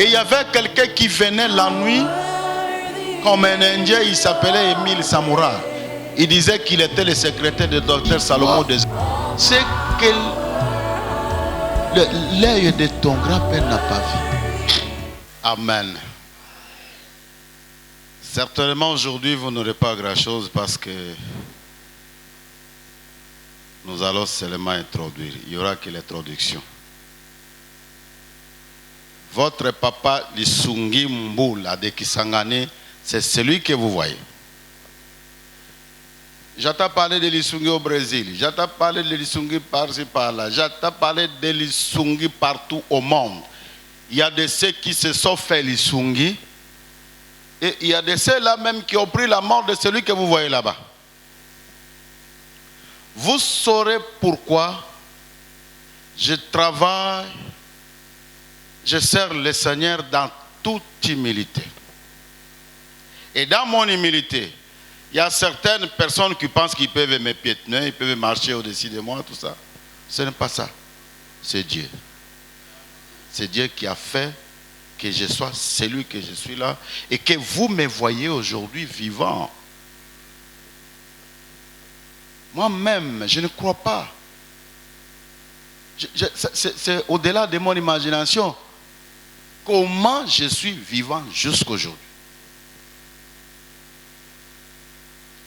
Et il y avait quelqu'un qui venait la nuit, comme un Indien, il s'appelait Émile Samoura. Il disait qu'il était le secrétaire de Dr Salomon. C'est que l'œil de ton grand-père n'a pas vu. Amen. Certainement aujourd'hui vous n'aurez pas grand-chose parce que nous allons seulement introduire. Il n'y aura que l'introduction. Votre papa Lisungi Mboula de Kisangani, c'est celui que vous voyez. J'entends parler de Lisungi au Brésil, j'entends parler de Lisungi par-ci par-là, j'entends parler de Lisungi partout au monde. Il y a de ceux qui se sont fait Lisungi et il y a de ceux-là même qui ont pris la mort de celui que vous voyez là-bas. Vous saurez pourquoi je travaille, je sers le Seigneur dans toute humilité. Et dans mon humilité, il y a certaines personnes qui pensent qu'ils peuvent me piétiner, ils peuvent marcher au-dessus de moi, tout ça. Ce n'est pas ça. C'est Dieu. C'est Dieu qui a fait que je sois celui que je suis là et que vous me voyez aujourd'hui vivant. Moi-même, je ne crois pas. C'est au-delà de mon imagination. Comment je suis vivant jusqu'aujourd'hui.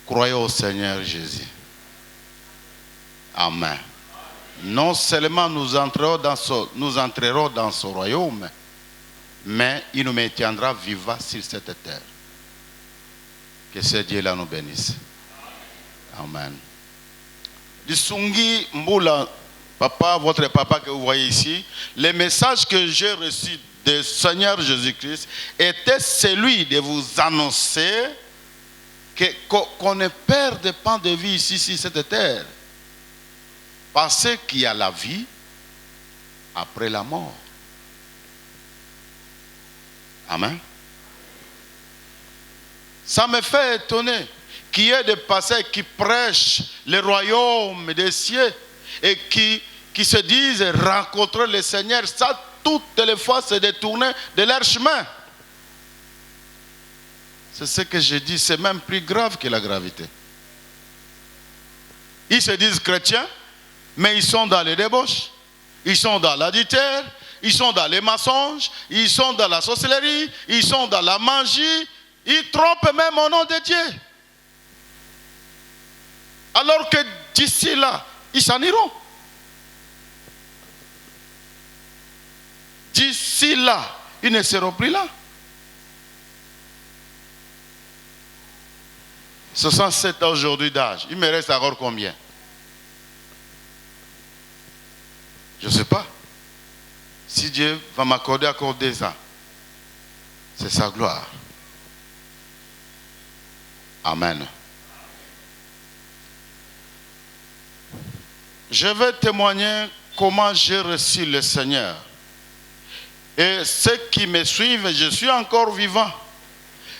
Croyez au Seigneur Jésus. Amen. Non seulement nous entrerons dans ce royaume, mais il nous maintiendra vivants sur cette terre. Que ce Dieu-là nous bénisse. Amen. Lisungi Mboula, papa, votre papa que vous voyez ici, le message que j'ai reçu du Seigneur Jésus-Christ était celui de vous annoncer qu'on ne perde pas de vie ici sur cette terre. Parce qu'il y a la vie après la mort. Amen. Ça me fait étonner qu'il y ait des pasteurs qui prêchent le royaume des cieux et qui se disent rencontrer le Seigneur, ça toutes les fois se détourner de leur chemin. C'est ce que je dis, c'est même plus grave que la gravité. Ils se disent chrétiens, mais ils sont dans les débauches, ils sont dans l'adultère, ils sont dans les mensonges, ils sont dans la sorcellerie, ils sont dans la magie, ils trompent même au nom de Dieu. Alors que d'ici là, ils s'en iront. D'ici là, ils ne seront plus là. 67 ans aujourd'hui d'âge. Il me reste encore combien? Je ne sais pas. Si Dieu va m'accorder encore 2 ans, c'est sa gloire. Amen. Je vais témoigner comment j'ai reçu le Seigneur. Et ceux qui me suivent, je suis encore vivant.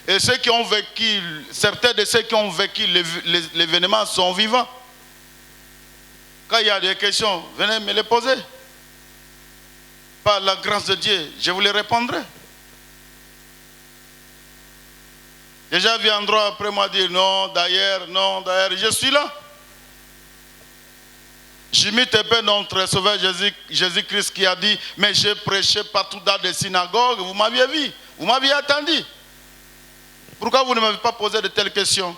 Et ceux qui ont vécu, certains de ceux qui ont vécu l'événement sont vivants. Quand il y a des questions, venez me les poser. Par la grâce de Dieu, je vous les répondrai. Déjà viendront après moi dire non, d'ailleurs, je suis là. J'imite un peu notre sauveur Jésus-Christ qui a dit, mais j'ai prêché partout dans des synagogues, vous m'aviez vu, vous m'aviez attendu. Pourquoi vous ne m'avez pas posé de telles questions?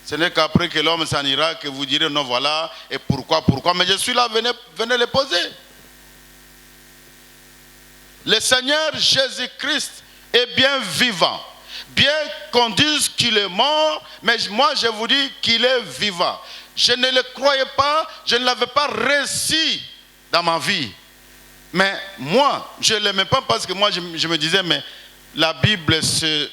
Ce n'est qu'après que l'homme s'en ira que vous direz non, voilà, et pourquoi, mais je suis là, venez les poser. Le Seigneur Jésus-Christ est bien vivant. Bien qu'on dise qu'il est mort, mais moi je vous dis qu'il est vivant. Je ne le croyais pas, je ne l'avais pas reçu dans ma vie. Mais moi, je ne l'aimais pas parce que moi je me disais, mais la Bible c'est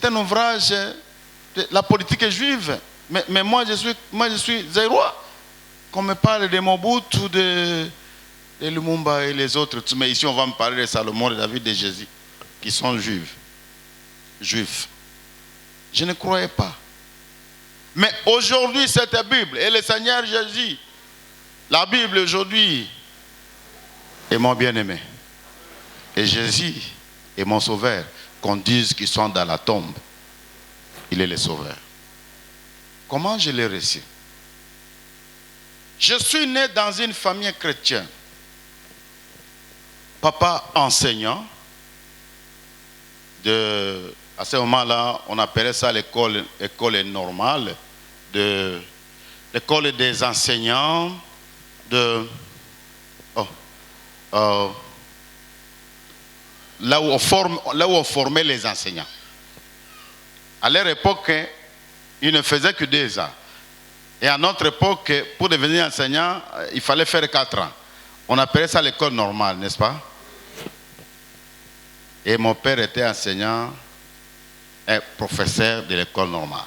un ouvrage de la politique juive. Mais moi je suis zéro. Qu'on me parle de Mobutu, de Lumumba et les autres. Mais ici on va me parler de Salomon, de David, de Jésus, qui sont juifs. Je ne croyais pas. Mais aujourd'hui, cette Bible et le Seigneur Jésus, la Bible aujourd'hui est mon bien-aimé. Et Jésus est mon sauveur. Qu'on dise qu'ils sont dans la tombe, il est le sauveur. Comment je l'ai reçu? Je suis né dans une famille chrétienne. Papa enseignant. À ce moment-là, on appelait ça l'école normale. L'école des enseignants. Là où on formait les enseignants. À leur époque, ils ne faisaient que 2 ans. Et à notre époque, pour devenir enseignant, il fallait faire 4 ans. On appelait ça l'école normale, n'est-ce pas? Et mon père était enseignant et professeur de l'école normale.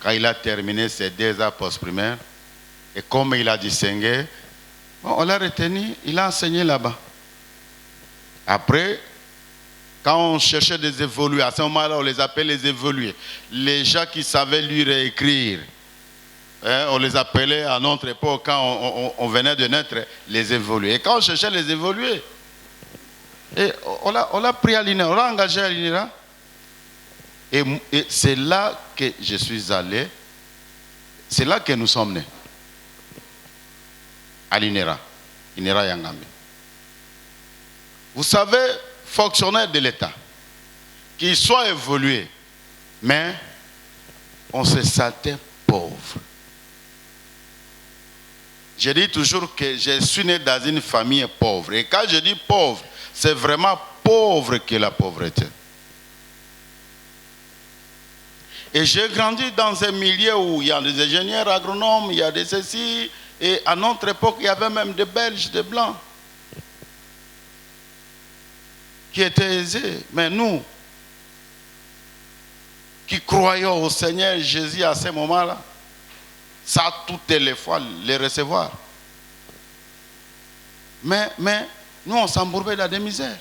Quand il a terminé ses 2 ans post-primaire, et comme il a distingué, on l'a retenu, il a enseigné là-bas. Après, quand on cherchait des évolués, à ce moment-là, on les appelait les évolués. Les gens qui savaient lire et écrire, on les appelait à notre époque, quand on venait de naître, les évolués. Et quand on cherchait les évolués, et on l'a pris à l'INERA, on l'a engagé à l'INERA. Et c'est là que je suis allé, c'est là que nous sommes nés. À l'INERA, INERA Yangambi. Vous savez, fonctionnaire de l'État, qu'il soit évolué, mais on se sentait pauvre. Je dis toujours que je suis né dans une famille pauvre. Et quand je dis pauvre, c'est vraiment pauvre que la pauvreté. Et j'ai grandi dans un milieu où il y a des ingénieurs agronomes, il y a des ceci. Et à notre époque, il y avait même des Belges, des Blancs, qui étaient aisés. Mais nous, qui croyons au Seigneur Jésus à ce moment-là, ça toutes les fois les recevoir. Mais nous, on s'embourbait dans des misères.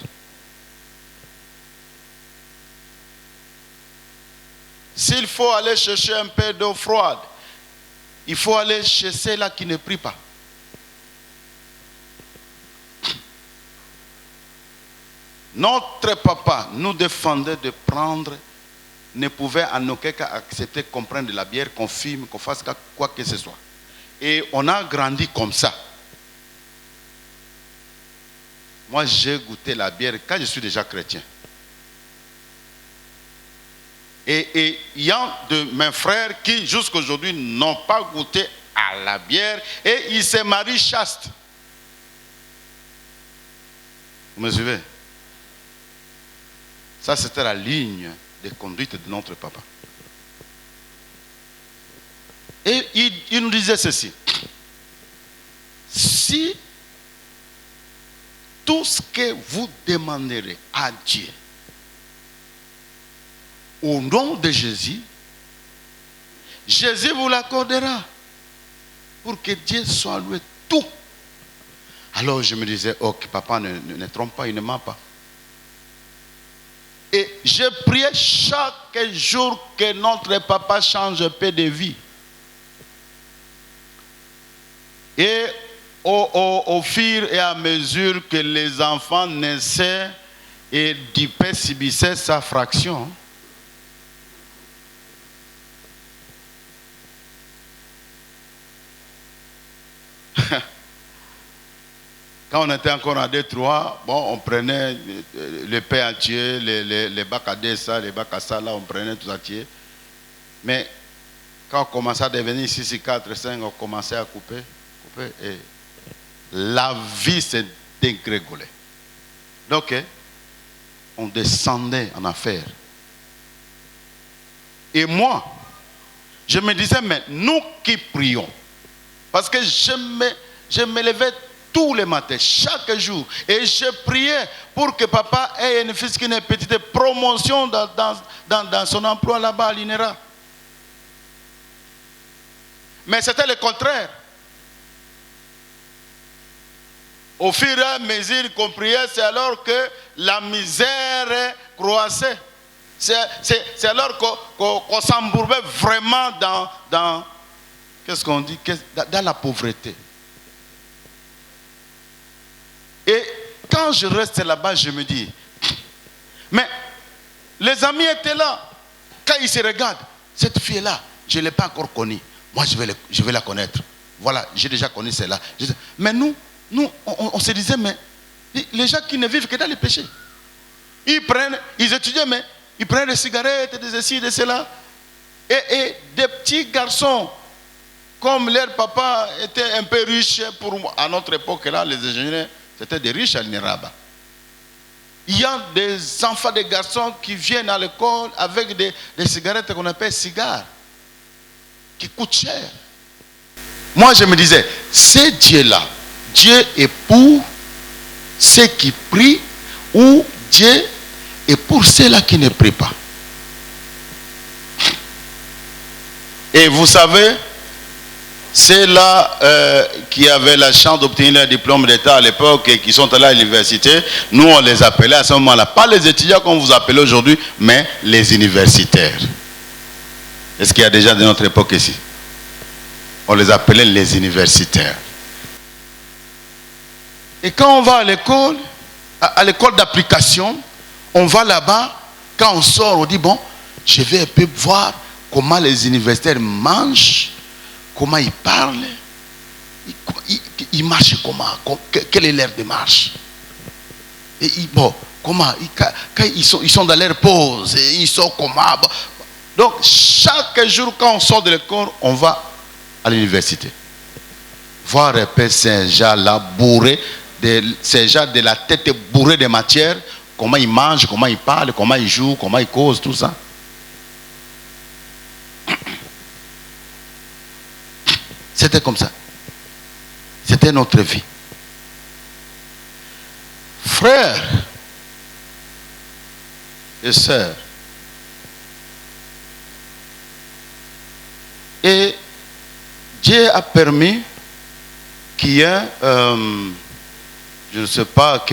S'il faut aller chercher un peu d'eau froide, il faut aller chez ceux-là qui ne prient pas. Notre papa nous défendait de prendre, ne pouvait en aucun cas accepter qu'on prenne de la bière, qu'on fume, qu'on fasse quoi que ce soit. Et on a grandi comme ça. Moi, j'ai goûté la bière quand je suis déjà chrétien. Et il y a de mes frères qui, jusqu'à aujourd'hui, n'ont pas goûté à la bière et ils se marient chastes. Vous me suivez? Ça, c'était la ligne de conduite de notre papa. Et il nous disait ceci. Si tout ce que vous demanderez à Dieu, au nom de Jésus, Jésus vous l'accordera pour que Dieu soit loué tout. Alors je me disais, ok, papa ne trompe pas, il ne ment pas. Et je priais chaque jour que notre papa change un peu de vie. Et au fur et à mesure que les enfants naissaient et Dipé subissait sa fraction, quand on était encore à Détroit, bon, on prenait le pain entier, les bacs à ça, les bacs à ça, là, on prenait tout entier. Mais quand on commençait à devenir 6, 4, 5, on commençait à couper, et la vie s'est dégrégolée. Donc, on descendait en affaires. Et moi, je me disais, mais nous qui prions, parce que je me levais tous les matins, chaque jour, et je priais pour que papa ait une fille qui ait une petite promotion dans son emploi là-bas à l'INERA. Mais c'était le contraire. Au fur et à mesure qu'on priait, c'est alors que la misère croissait. C'est alors qu'on s'embourbait vraiment dans qu'est-ce qu'on dit, dans la pauvreté. Et quand je reste là-bas, je me dis, mais les amis étaient là. Quand ils se regardent, cette fille-là, je ne l'ai pas encore connue. Moi, je vais la connaître. Voilà, j'ai déjà connu celle-là. Mais nous on se disait, mais les gens qui ne vivent que dans les péchés, ils étudiaient, mais ils prennent des cigarettes, des ceci, des cela. Et des petits garçons, comme leur papa était un peu riche, à notre époque, là, les ingénieurs, c'était des riches à l'INRABA. Il y a des enfants, des garçons qui viennent à l'école avec des cigarettes qu'on appelle cigares, qui coûtent cher. Moi, je me disais, c'est Dieu-là, Dieu est pour ceux qui prient, ou Dieu est pour ceux-là qui ne prient pas. Et vous savez, ceux-là qui avaient la chance d'obtenir leur diplôme d'État à l'époque et qui sont allés à l'université, nous on les appelait à ce moment-là, pas les étudiants comme vous appelez aujourd'hui, mais les universitaires. Est-ce qu'il y a déjà de notre époque ici? On les appelait les universitaires. Et quand on va à l'école d'application, on va là-bas, quand on sort, on dit, bon, je vais un peu voir comment les universitaires mangent, comment ils parlent, ils marchent comment, quelle est leur démarche. Et bon, comment, quand ils sont dans leur pause, ils sont comment. Bon. Donc, chaque jour, quand on sort de l'école, on va à l'université. Voir un peu Saint-Jean là, bourré, Saint-Jean de la tête bourrée de matière, comment il mange, comment il parle, comment il joue, comment il cause, tout ça. C'était comme ça. C'était notre vie. Frères et sœurs, et Dieu a permis qu'il y ait, je ne sais pas,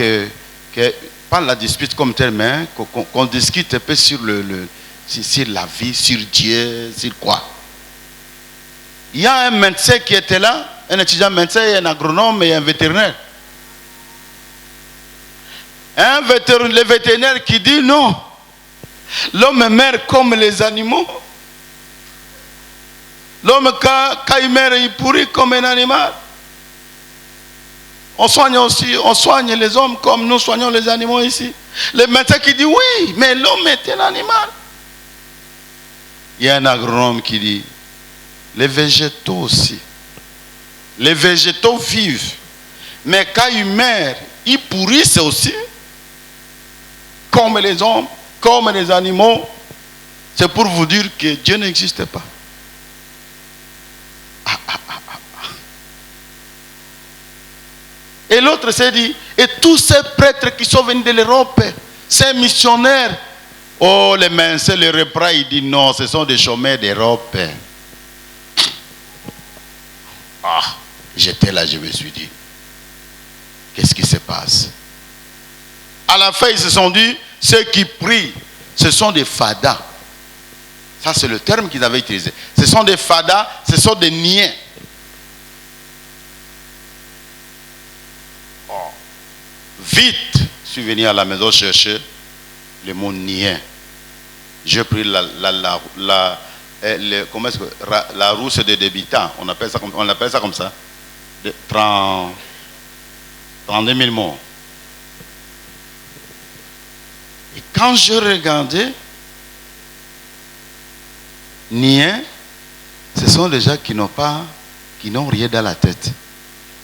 pas la dispute comme telle, mais qu'on discute un peu sur la vie, sur Dieu, sur quoi. Il y a un médecin qui était là, un étudiant médecin, un agronome et un vétérinaire. Le vétérinaire qui dit non, l'homme meurt comme les animaux. L'homme, quand il meurt, il pourrit comme un animal. On soigne les hommes comme nous soignons les animaux ici. Le médecin qui dit oui, mais l'homme est un animal. Il y a un agronome qui dit, les végétaux aussi. Les végétaux vivent. Mais quand ils meurent, ils pourrissent aussi. Comme les hommes, comme les animaux. C'est pour vous dire que Dieu n'existe pas. Et l'autre s'est dit, et tous ces prêtres qui sont venus de l'Europe, ces missionnaires, oh les mincés, les reprends, il dit non, ce sont des chômeurs d'Europe. J'étais là, je me suis dit, qu'est-ce qui se passe? À la fin, ils se sont dit, ceux qui prient, ce sont des fadas. Ça, c'est le terme qu'ils avaient utilisé. Ce sont des fadas, ce sont des niais. Vite, je suis venu à la maison chercher le mot niais. J'ai pris la rousse des débitants. On appelle ça comme ça. 32 000 mots. Et quand je regardais, niais, ce sont des gens qui n'ont rien dans la tête.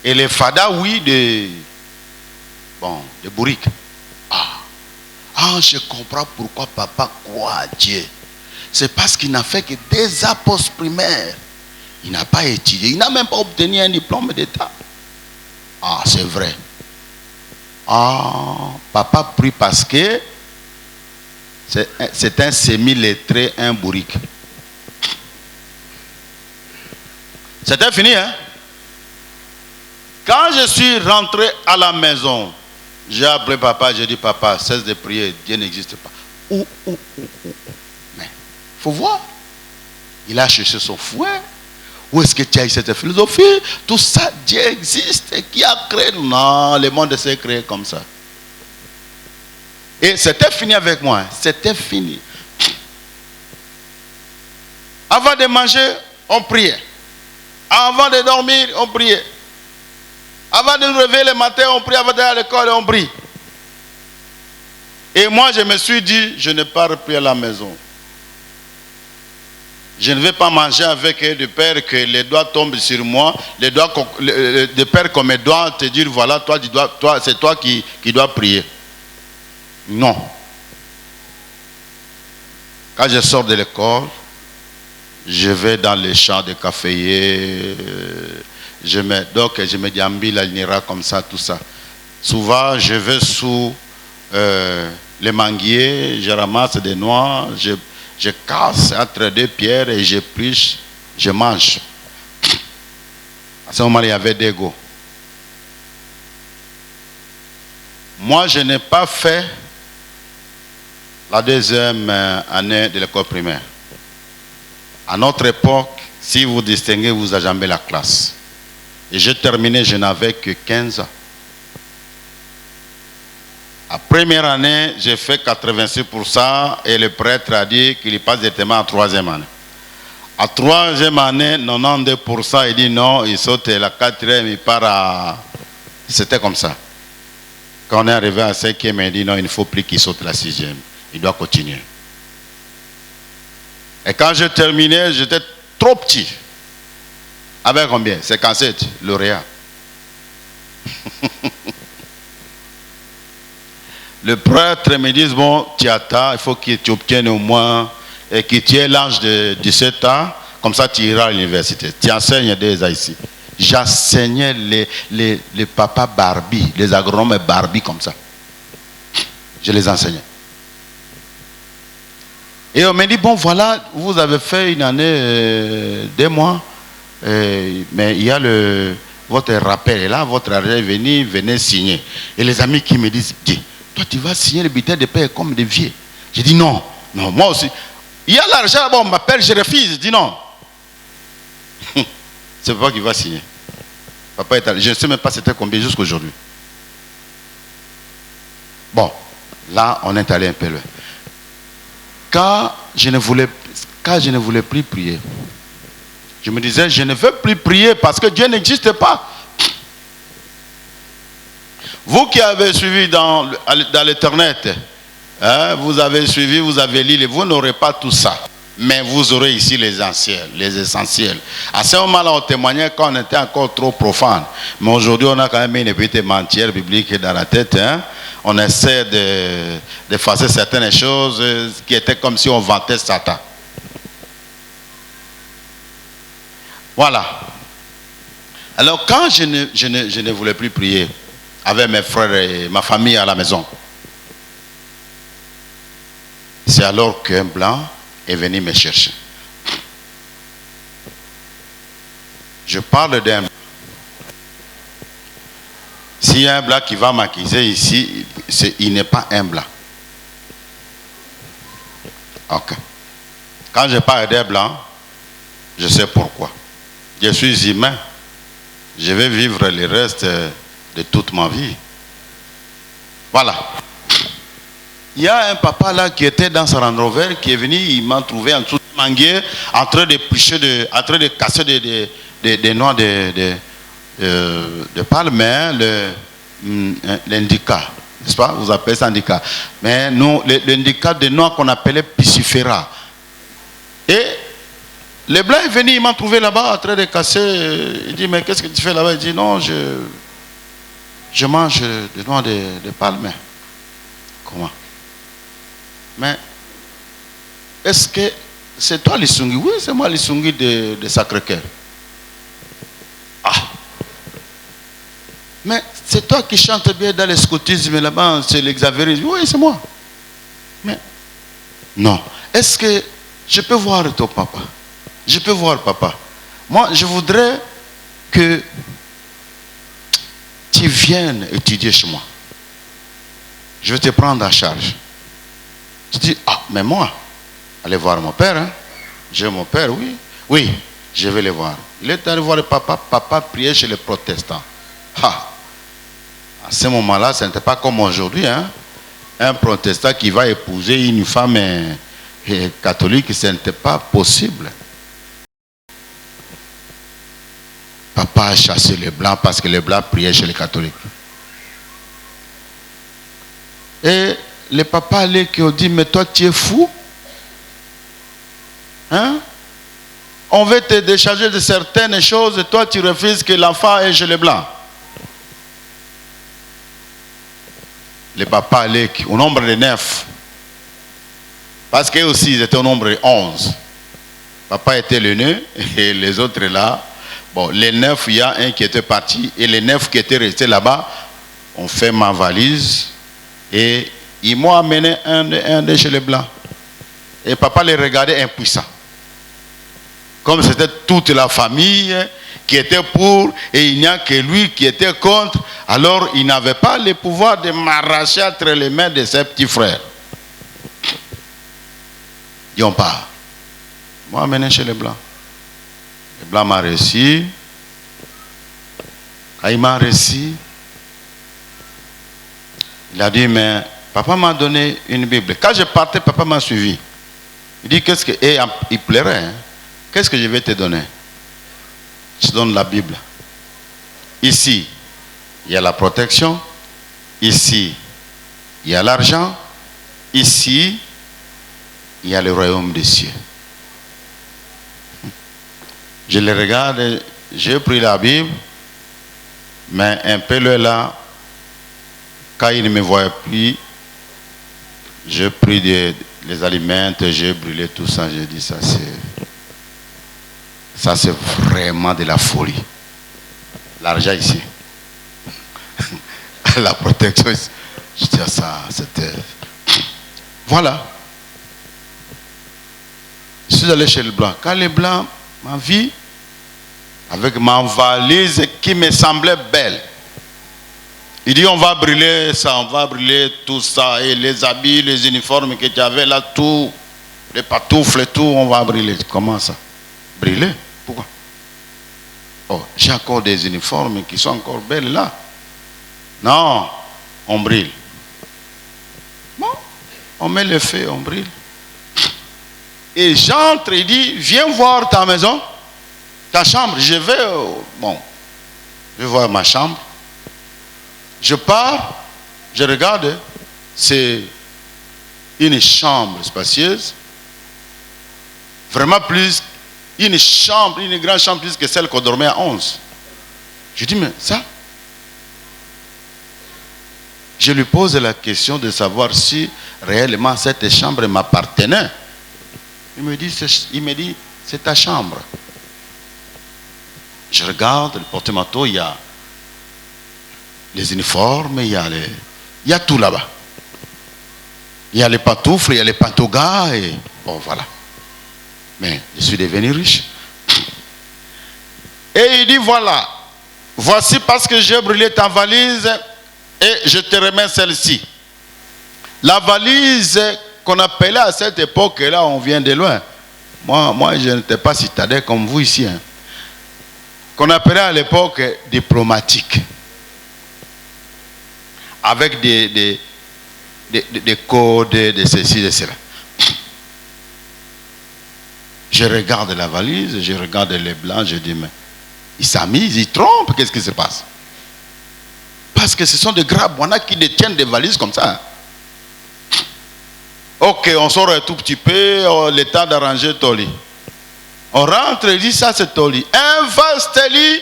Et les fadas, oui, des bourriques. Je comprends pourquoi papa croit à Dieu. C'est parce qu'il n'a fait que des apôtres primaires. Il n'a pas étudié. Il n'a même pas obtenu un diplôme d'État. C'est vrai. Papa prie parce que c'est un semi-lettré, un bourrique. C'était fini, hein? Quand je suis rentré à la maison, j'ai appelé papa, j'ai dit, papa, cesse de prier, Dieu n'existe pas. Mais il faut voir. Il a cherché son fouet. Où est-ce que tu as eu cette philosophie? Tout ça, Dieu existe. Qui a créé? Non, le monde s'est créé comme ça. Et c'était fini avec moi. C'était fini. Avant de manger, on priait. Avant de dormir, on priait. Avant de nous réveiller le matin, on prie. Avant d'aller à l'école, on prie. Et moi, je me suis dit, je ne pars plus à la maison. Je ne vais pas manger avec eux de père que les doigts tombent sur moi, les doigts de père comme mes doigts te dire voilà, toi c'est toi qui dois prier. Non. Quand je sors de l'école, je vais dans les champs de caféiers, je me déambule à l'INERA comme ça, tout ça. Souvent, je vais sous les manguiers, je ramasse des noix, je casse entre deux pierres et je prie, je mange. À ce moment, il y avait des go. Moi, je n'ai pas fait la deuxième année de l'école primaire. À notre époque, si vous distinguez, vous enjambez la classe. Et j'ai terminé, je n'avais que 15 ans. La première année, j'ai fait 86% et le prêtre a dit qu'il passe directement en troisième année. À troisième année, 92%, il dit non, il saute la quatrième, il part à... C'était comme ça. Quand on est arrivé à cinquième, il dit non, il ne faut plus qu'il saute la sixième. Il doit continuer. Et quand j'ai terminé, j'étais trop petit. Avec combien? 57, lauréat. Le prêtre me dit, bon, tu attends, il faut que tu obtiennes au moins, et que tu aies l'âge de 17 ans, comme ça tu iras à l'université. Tu enseignes déjà ici. J'enseignais les papas Barbie, les agronomes Barbie comme ça. Je les enseignais. Et on m'a dit, bon voilà, vous avez fait une année, 2 mois, mais il y a votre rappel est là, votre argent est venu, venez signer. Et les amis qui me disent, dis, toi tu vas signer le bulletin de paie comme des vieux. J'ai dit non, non, moi aussi. Il y a l'argent là-bas, on m'appelle, je refuse, je dis non. C'est papa qui va signer. Papa est allé, je ne sais même pas c'était combien jusqu'à aujourd'hui. Bon, là on est allé un peu loin. Quand je ne voulais plus prier, je me disais, je ne veux plus prier parce que Dieu n'existe pas. Vous qui avez suivi dans l'Internet, hein, vous avez suivi, vous avez lu, vous n'aurez pas tout ça. Mais vous aurez ici les essentiels. À ce moment-là, on témoignait quand on était encore trop profane. Mais aujourd'hui, on a quand même une petite mentière biblique dans la tête. Hein. On essaie d'effacer certaines choses qui étaient comme si on vantait Satan. Voilà. Alors quand je ne voulais plus prier avec mes frères et ma famille à la maison, c'est alors qu'un blanc est venu me chercher. Je parle d'un blanc. S'il y a un blanc qui va m'accuser ici, il n'est pas un blanc. Ok. Quand je parle d'un blanc, je sais pourquoi. Je suis humain. Je vais vivre le reste de toute ma vie. Voilà. Il y a un papa là qui était dans sa Land Rover qui est venu, il m'a trouvé en dessous de manguier en train de picher, en train de casser des noix de palme, l'indica, n'est-ce pas? Vous appelez ça indica. Mais nous, l'indica de noix qu'on appelait piscifera. Et le blanc est venu, il m'a trouvé là-bas en train de casser. Il dit, mais qu'est-ce que tu fais là-bas? Il dit, non, je mange des noix de palme. Comment? Mais est-ce que c'est toi l'Issungi? Oui, c'est moi l'Issungi de Sacré-Cœur. Ah! Mais c'est toi qui chantes bien dans le scoutisme là-bas, c'est l'exavérisme. Oui, c'est moi. Mais non. Est-ce que je peux voir ton papa? Je peux voir papa. Moi, je voudrais que tu viennes étudier chez moi. Je vais te prendre en charge. Tu dis, ah, mais moi, allez voir mon père. Hein? J'ai mon père, oui. Oui, je vais le voir. Il est allé voir le papa. Papa priait chez les protestants. Ah. À ce moment-là, ce n'était pas comme aujourd'hui. Hein? un protestant qui va épouser une femme catholique, ce n'était pas possible. Papa a chassé les blancs parce que les blancs priaient chez les catholiques. Et les papas qui ont dit, mais toi tu es fou? Hein? On veut te décharger de certaines choses et toi tu refuses que l'enfant est chez les blancs. Les papas au nombre de 9. Parce qu'eux aussi ils étaient au nombre de 11. Papa était le nœud et les autres là. Bon, les 9, il y a un qui était parti et les 9 qui étaient restés là-bas ont fait ma valise et ils m'ont amené un de chez les blancs. Et papa les regardait impuissants. Comme c'était toute la famille qui était pour et il n'y a que lui qui était contre, alors il n'avait pas le pouvoir de m'arracher entre les mains de ses petits frères. Ils n'ont pas. Ils m'ont amené chez les blancs. Le blanc m'a reçu. Quand il m'a reçu, il a dit, mais papa m'a donné une Bible. Quand je partais, papa m'a suivi. Il dit, qu'est-ce que... Et il pleurait. Hein? Qu'est-ce que je vais te donner? Je te donne la Bible. Ici, il y a la protection. Ici, il y a l'argent. Ici, il y a le royaume des cieux. Je le regarde, j'ai pris la Bible, mais un peu là, quand il ne me voyait plus, j'ai pris les aliments, j'ai brûlé tout ça, j'ai dit ça c'est vraiment de la folie. L'argent ici, la protection ici, je dis ça, c'était... Voilà. Je suis allé chez le blanc. Quand les blancs m'ont vu, avec ma valise qui me semblait belle. Il dit, on va brûler ça, on va brûler tout ça, et les habits, les uniformes que tu avais là, tout, les pantoufles et tout, on va brûler. Comment ça? Brûler? Pourquoi? Oh, j'ai encore des uniformes qui sont encore belles là. Non, on brûle. Bon, on met le feu, on brûle. Et j'entre, il dit, viens voir ta maison. Ta chambre, je vais voir ma chambre. Je pars, je regarde, c'est une chambre spacieuse. Vraiment plus, une grande chambre plus que celle qu'on dormait à 11. Je dis, mais ça? Je lui pose la question de savoir si réellement cette chambre m'appartenait. Il me dit, c'est ta chambre. Je regarde le porte-manteau, il y a les uniformes, il y a tout là-bas. Il y a les pantoufles, il y a les pantougas, et bon voilà. Mais je suis devenu riche. Et il dit, voilà, voici parce que j'ai brûlé ta valise et je te remets celle-ci. La valise qu'on appelait à cette époque-là, on vient de loin. Moi je n'étais pas citadin comme vous ici. Hein. Qu'on appelait à l'époque diplomatique. Avec des codes, de ceci, de cela. Je regarde la valise, je regarde les blancs, je dis, mais ils s'amusent, ils trompent, qu'est-ce qui se passe? Parce que ce sont des grabouana qui détiennent des valises comme ça. Ok, on sort un tout petit peu, le temps d'arranger ton lit. On rentre et dit, ça c'est ton lit. Un vaste lit,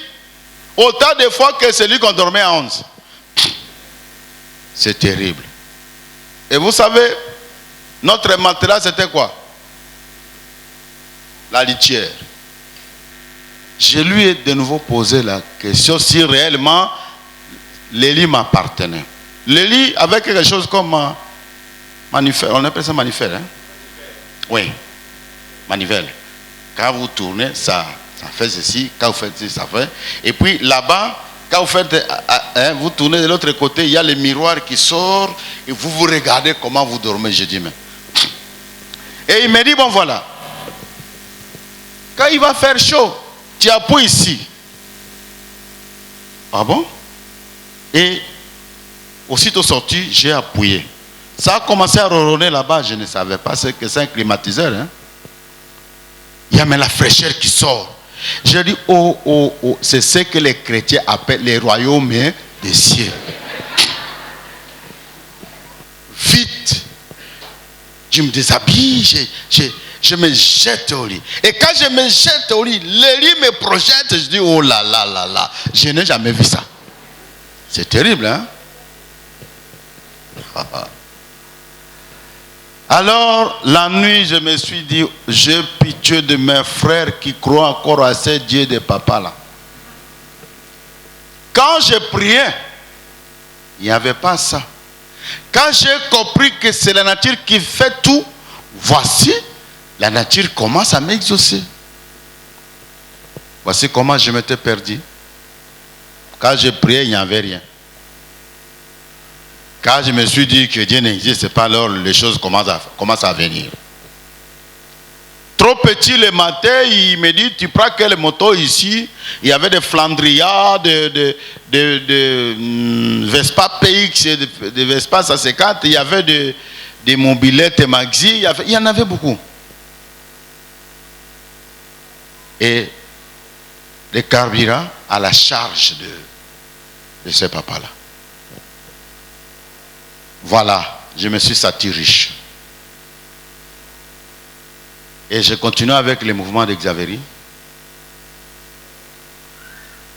autant de fois que celui qu'on dormait à 11. C'est terrible. Et vous savez, notre matelas c'était quoi? La litière. Je lui ai de nouveau posé la question si réellement les lits m'appartenaient. Les lits avec quelque chose comme manivelle, on appelle ça manivelle, hein? Oui, manivelle. Quand vous tournez, ça fait ceci, quand vous faites ceci, ça fait. Et puis là-bas, quand vous faites, vous tournez de l'autre côté, il y a le miroir qui sort et vous vous regardez comment vous dormez, je dis mais. Et il me dit, bon voilà, quand il va faire chaud, tu appuies ici. Ah bon? Et aussitôt sorti, j'ai appuyé. Ça a commencé à ronronner là-bas. Je ne savais pas ce que c'est un climatiseur. Hein. Il y a même la fraîcheur qui sort. Je dis, oh, oh, oh, c'est ce que les chrétiens appellent les royaumes des cieux. Vite, je me déshabille, je me jette au lit. Et quand je me jette au lit, le lit me projette, je dis, oh là là là là, je n'ai jamais vu ça. C'est terrible, hein? Alors, la nuit, je me suis dit, j'ai pitié de mes frères qui croient encore à ces dieux de papa là. Quand je priais, il n'y avait pas ça. Quand j'ai compris que c'est la nature qui fait tout, voici, la nature commence à m'exaucer. Voici comment je m'étais perdu. Quand je priais, il n'y avait rien. Quand je me suis dit que Dieu n'existe pas, alors les choses commencent à venir. Trop petit le matin, il me dit, tu prends quelle moto ici? Il y avait des Flandria, de Vespa PX, de Vespa 150, il y avait des mobilettes Maxi, il y en avait beaucoup. Et le carburant à la charge de ce papa-là. Voilà, je me suis senti riche. Et je continue avec les mouvements d'Exavery.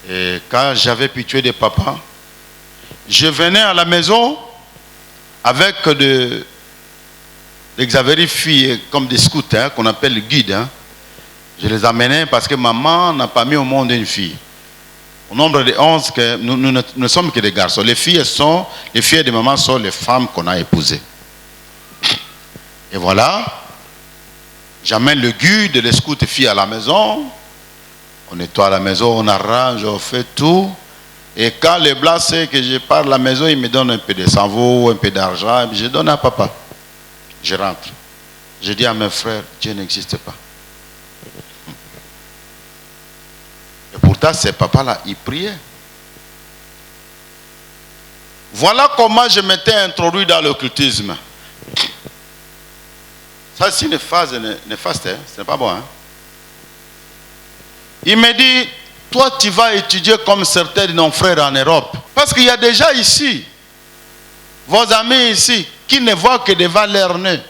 Et quand j'avais pitié de papa, je venais à la maison avec d'Exavery filles comme des scouts, hein, qu'on appelle guides. Hein. Je les amenais parce que maman n'a pas mis au monde une fille. Au nombre de 11, que nous ne sommes que des garçons. Les filles de maman sont les femmes qu'on a épousées. Et voilà, j'amène le guide, les scouts et filles à la maison. On nettoie la maison, on arrange, on fait tout. Et quand les blancs savent que je pars à la maison, ils me donnent un peu de sanveau, un peu d'argent. Je donne à papa. Je rentre. Je dis à mes frères, Dieu n'existe pas. Et pourtant, ces papas-là, ils priaient. Voilà comment je m'étais introduit dans l'occultisme. Ça, c'est une phase néfaste, hein? Ce n'est pas bon. Hein? Il me dit, toi, tu vas étudier comme certains de nos frères en Europe. Parce qu'il y a déjà ici, vos amis ici, qui ne voient que devant leur nez.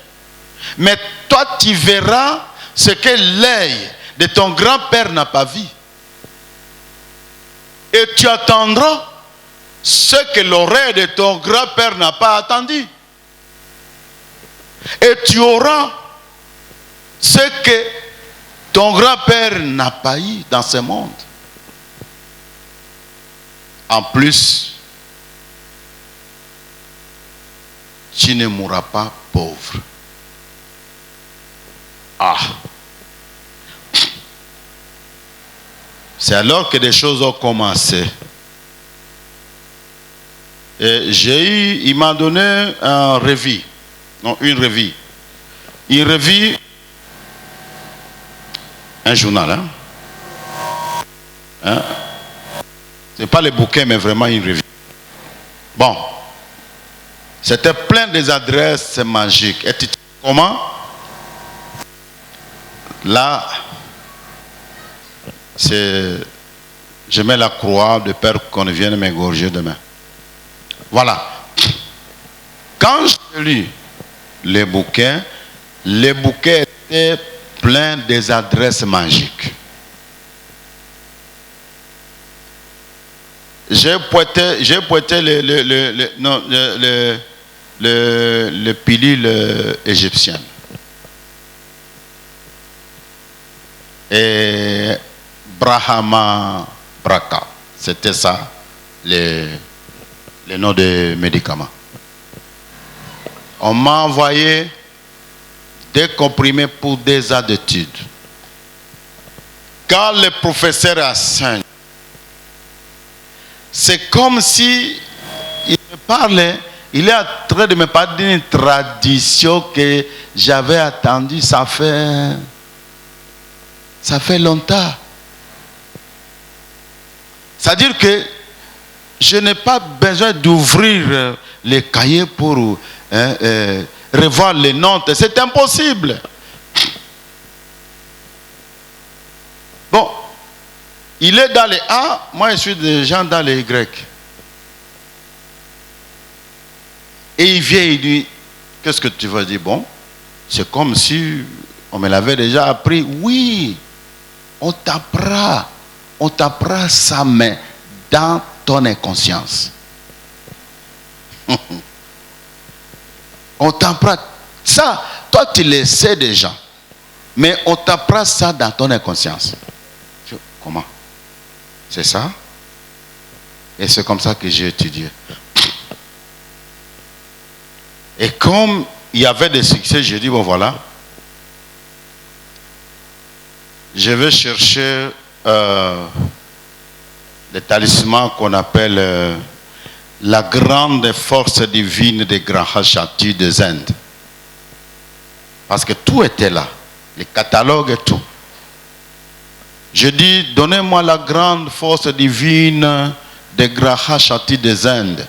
Mais toi, tu verras ce que l'œil de ton grand-père n'a pas vu. Et tu attendras ce que l'oreille de ton grand-père n'a pas attendu. Et tu auras ce que ton grand-père n'a pas eu dans ce monde. En plus, tu ne mourras pas pauvre. Ah! C'est alors que des choses ont commencé. Et il m'a donné un revue. Non, une revue. Une revue, un journal. Hein? Ce n'est pas les bouquins, mais vraiment une revue. Bon. C'était plein des adresses magiques. Et tu sais comment? Là, je mets la croix de peur qu'on ne vienne m'égorger demain. Voilà. Quand j'ai lu les bouquins étaient pleins des adresses magiques. J'ai pointé le pilule égyptien. Et Brahma Braka, c'était ça, les noms des médicaments. On m'a envoyé des comprimés pour des ans d'études. Quand le professeur enseigne, c'est comme si il me parlait, il est en train de me parler d'une tradition que j'avais attendue, ça fait longtemps. C'est-à-dire que je n'ai pas besoin d'ouvrir les cahiers pour revoir les notes. C'est impossible. Bon, il est dans les A, moi je suis déjà dans les Y. Et il vient, il dit, qu'est-ce que tu vas dire? Bon, c'est comme si on me l'avait déjà appris. Oui, on t'apprend ça, mais dans ton inconscience. On t'apprend ça, toi tu le sais déjà, mais on t'apprend ça dans ton inconscience. Comment? C'est ça? Et c'est comme ça que j'ai étudié. Et comme il y avait des succès, j'ai dit, bon voilà, je vais chercher les talismans qu'on appelle la grande force divine des grands châtis des Indes. Parce que tout était là, les catalogues et tout. Je dis, donnez-moi la grande force divine des Graha Shakti des Indes.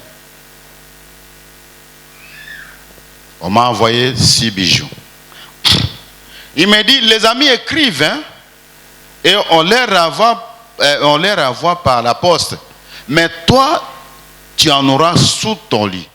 On m'a envoyé 6 bijoux. Il m'a dit, les amis écrivent, hein, et on les renvoie par la poste. Mais toi, tu en auras sous ton lit.